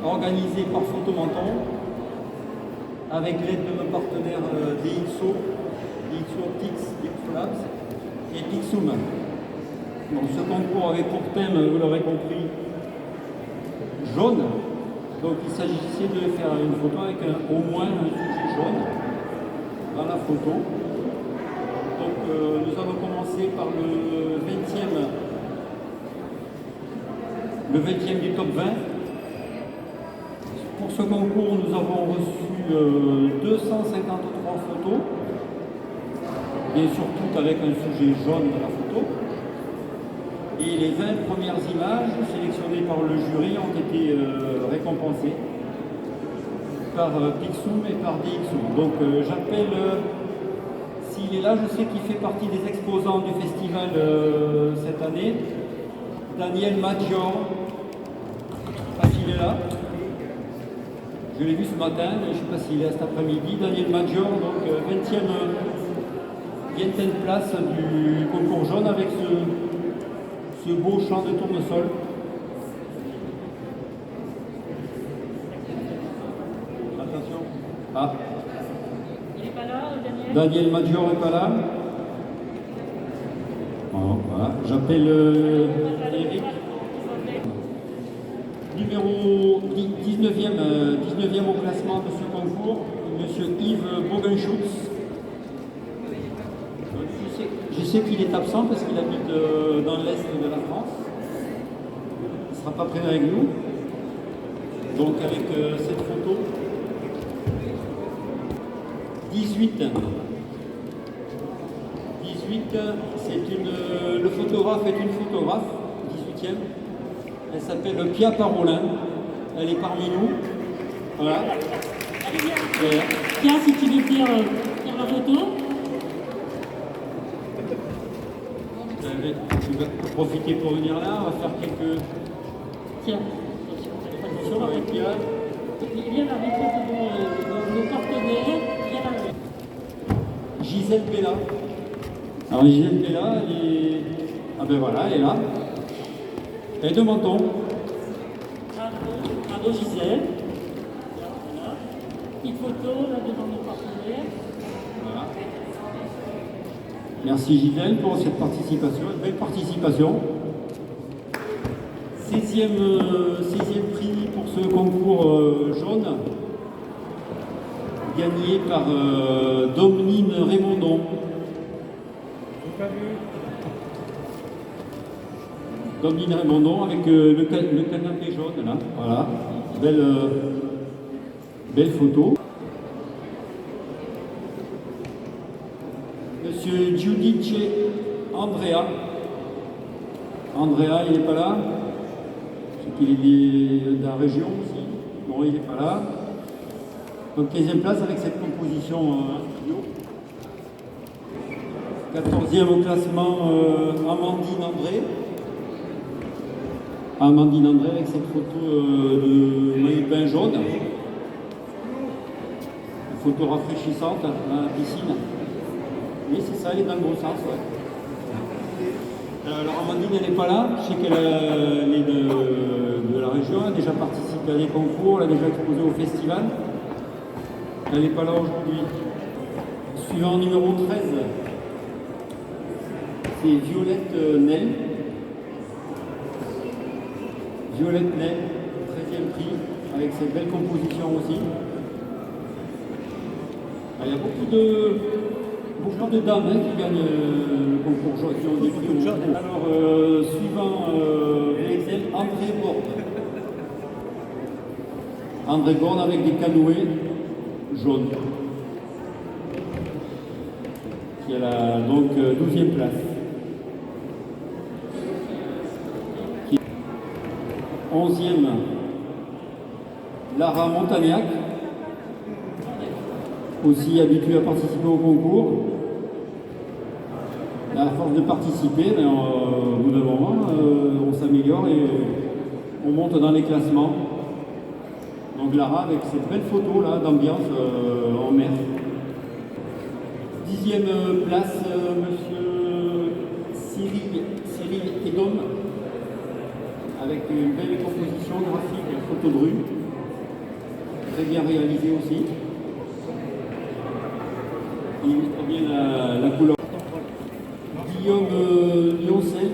organisé par Photomenton avec l'aide de nos partenaires DxO, DxO Optics, DxO Labs et Pixum. Donc ce concours avait pour thème, vous l'aurez compris, jaune. Donc il s'agissait de faire une photo avec au moins un sujet jaune dans la photo. Donc nous avons commencé par le 20e du top 20. Pour ce concours, nous avons reçu 253 photos, bien sûr toutes avec un sujet jaune dans la photo. Et les 20 premières images sélectionnées par le jury ont été récompensées par Pixum et par DxO. Donc j'appelle, s'il est là, je sais qu'il fait partie des exposants du festival cette année, Daniel Maggior. Je ne sais pas s'il est là. Je l'ai vu ce matin, je ne sais pas s'il est là cet après-midi. Daniel Maggior, donc 20e place du concours jaune avec ce beau champ de tournesol. Attention. Ah. Il n'est pas là, Daniel? Daniel Maggior n'est pas là. Oh, voilà. J'appelle Eric. Numéro 19e au classement de ce concours, M. Yves Bogenschutz. Je sais qu'il est absent parce qu'il habite dans l'est de la France. Il ne sera pas présent avec nous. Donc avec cette photo, 18, le photographe est une photographe, 18e. Elle s'appelle Pia Parolin. Elle est parmi nous. Voilà. Pia, si tu veux dire la photo. Je vais profiter pour venir là. On va faire quelques. Tiens, attention avec Pia. Viens avec nos partenaires. Viens avec. Gisèle Bella. Alors Gisèle Bella, elle est. Ah ben voilà, elle est là. Elle est de Menton. Bravo Gisèle. Voilà. Petite photo là devant nos partenaires. Voilà. Merci Gisèle pour cette participation, une belle participation. 16e prix pour ce concours jaune, gagné par Domnine Raymondon. Domnine Raymondon avec le canapé jaune là, voilà, belle photo. Monsieur Giudice Andrea. Andrea, il n'est pas là. Je sais qu'il est de la région aussi. Bon, il n'est pas là. Donc 15e place avec cette composition studio. 14e au classement Amandine André. Amandine André avec cette photo de maillot de bain jaune. Une photo rafraîchissante dans la piscine. Oui, c'est ça, elle est dans le bon sens. Ouais. Alors Amandine, elle n'est pas là. Je sais qu'elle est de la région, elle a déjà participé à des concours, elle a déjà exposé au festival. Elle n'est pas là aujourd'hui. Suivant numéro 13, c'est Violette Nel. Violette Nel, 13e prix, avec cette belle composition aussi. Alors, il y a beaucoup de dames qui gagnent le concours jaune, qui ont des prix au jaune. Alors, suivant Excel, André Borne. André Borne avec des canoës jaunes. Qui a donc 12e place. 11e, Lara Montagnac, aussi habituée à participer au concours. À force de participer, mais au bout d'un moment, on s'améliore et on monte dans les classements. Donc Lara avec cette belle photo là d'ambiance en mer. 10e place, monsieur Cyril Edom, avec une belle composition graphique, photo de rue. très bien réalisé aussi. Il illustre bien la couleur. Guillaume Lioncel.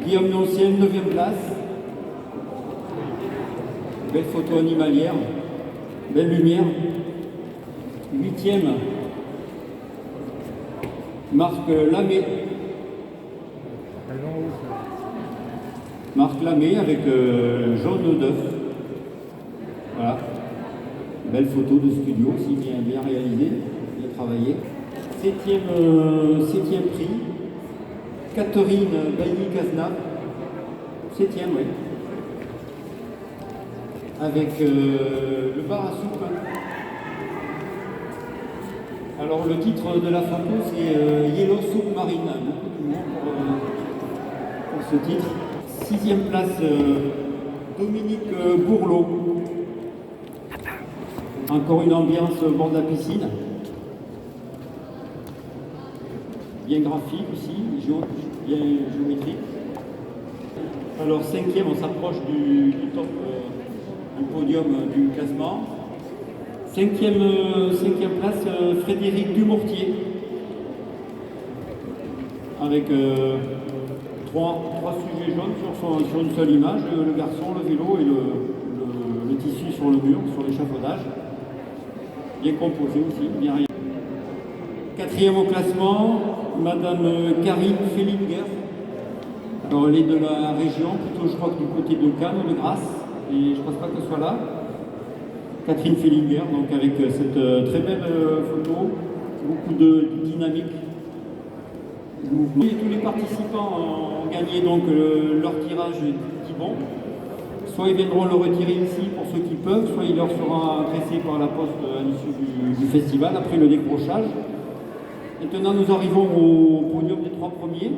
Guillaume Lioncel, 9e place. Belle photo animalière, belle lumière. 8e, Marc Lamé. Marc Lamé avec jaune d'œuf. Voilà. Belle photo de studio aussi, bien réalisée, bien travaillée. 7e prix, Catherine Bailly-Cazenave. 7e, oui. Avec le bar à soupe. Alors le titre de la photo c'est Yellow Submarine. Beaucoup de mots pour ce titre. 6e place, Dominique Bourlot. Encore une ambiance au bord de la piscine. Bien graphique aussi, bien géométrique. Alors 5e, on s'approche du top du podium du classement. 5e place, Frédéric Dumortier. Avec trois sujets jaunes sur une seule image, le garçon, le vélo et le tissu sur le mur, sur l'échafaudage. Bien composé aussi, bien réalisé. 4e au classement, Madame Karine Fellinger. Alors elle est de la région, plutôt je crois que du côté de Cannes, de Grasse, et je ne pense pas qu'elle soit là. Catherine Fellinger, donc avec cette très belle photo, beaucoup de dynamique. Et tous les participants ont gagné donc leur tirage Thibon. Soit ils viendront le retirer ici pour ceux qui peuvent, soit il leur sera adressé par la poste à l'issue du festival, après le décrochage. Maintenant nous arrivons au podium des 3 premiers.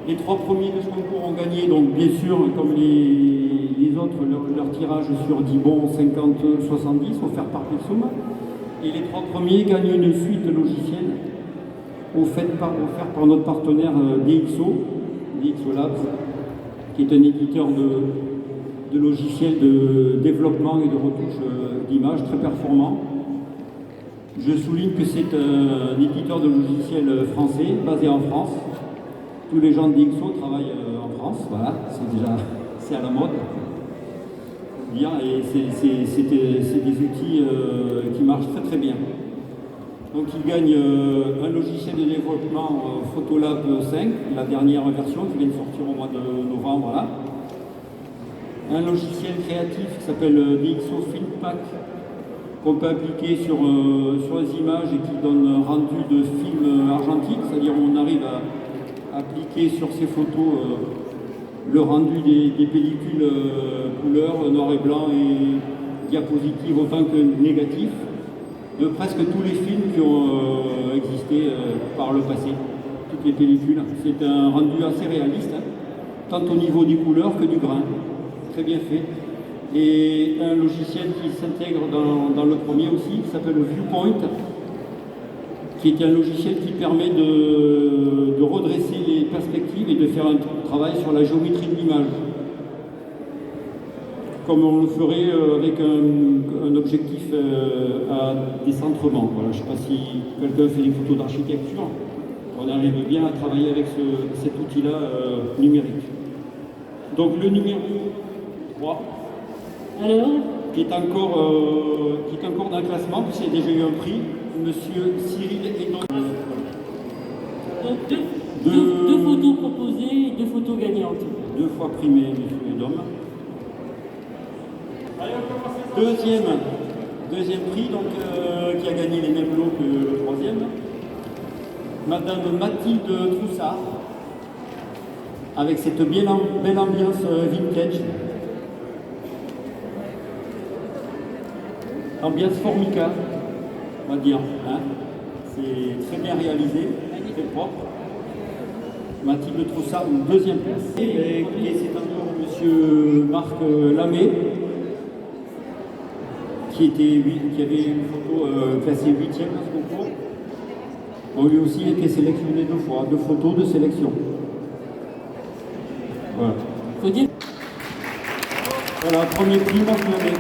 Les 3 premiers de ce concours ont gagné, donc bien sûr, comme les autres, leur tirage sur 10 bons 50-70 offert par Pixum. Et les 3 premiers gagnent une suite logicielle offerte par notre partenaire DxO Labs, qui est un éditeur de logiciels de développement et de retouche d'images très performant. Je souligne que c'est un éditeur de logiciels français, basé en France. Tous les gens de DxO travaillent en France, voilà, c'est à la mode. Bien, et c'est des outils qui marchent très très bien. Donc ils gagnent un logiciel de développement Photolab 5, la dernière version qui vient de sortir au mois de novembre. Là. Un logiciel créatif qui s'appelle DxO Filmpack, qu'on peut appliquer sur les images et qui donne un rendu de film argentique, c'est-à-dire on arrive à appliquer sur ces photos le rendu des pellicules couleur, noir et blanc et diapositives autant que négatifs, de presque tous les films qui ont existé par le passé, toutes les pellicules. C'est un rendu assez réaliste, hein, tant au niveau des couleurs que du grain, très bien fait. Et un logiciel qui s'intègre dans le premier aussi, qui s'appelle Viewpoint, qui est un logiciel qui permet de redresser les perspectives et de faire un travail sur la géométrie de l'image, comme on le ferait avec un objectif à décentrement. Voilà, je ne sais pas si quelqu'un fait des photos d'architecture, on arrive bien à travailler avec cet outil-là numérique. Donc le numéro 3, Alors, qui est encore dans le classement, puisqu'il a déjà eu un prix, Monsieur Cyril Hénon. donc deux photos proposées et 2 photos gagnantes. 2 fois primé, Monsieur Hénon. Deuxième prix, donc, qui a gagné les mêmes lots que le 3e. Madame Mathilde Troussard, avec cette belle ambiance vintage. Ambiance Formica, on va dire. Hein. C'est très bien réalisé, très propre. Mathilde Troussard, 2e place. Et c'est encore Monsieur Marc Lamé, qui avait une photo classée 8e dans ce concours. On lui aussi a été sélectionné 2 fois, 2 photos de sélection. Voilà. Faut dire. Voilà, premier prix, moi je le mets.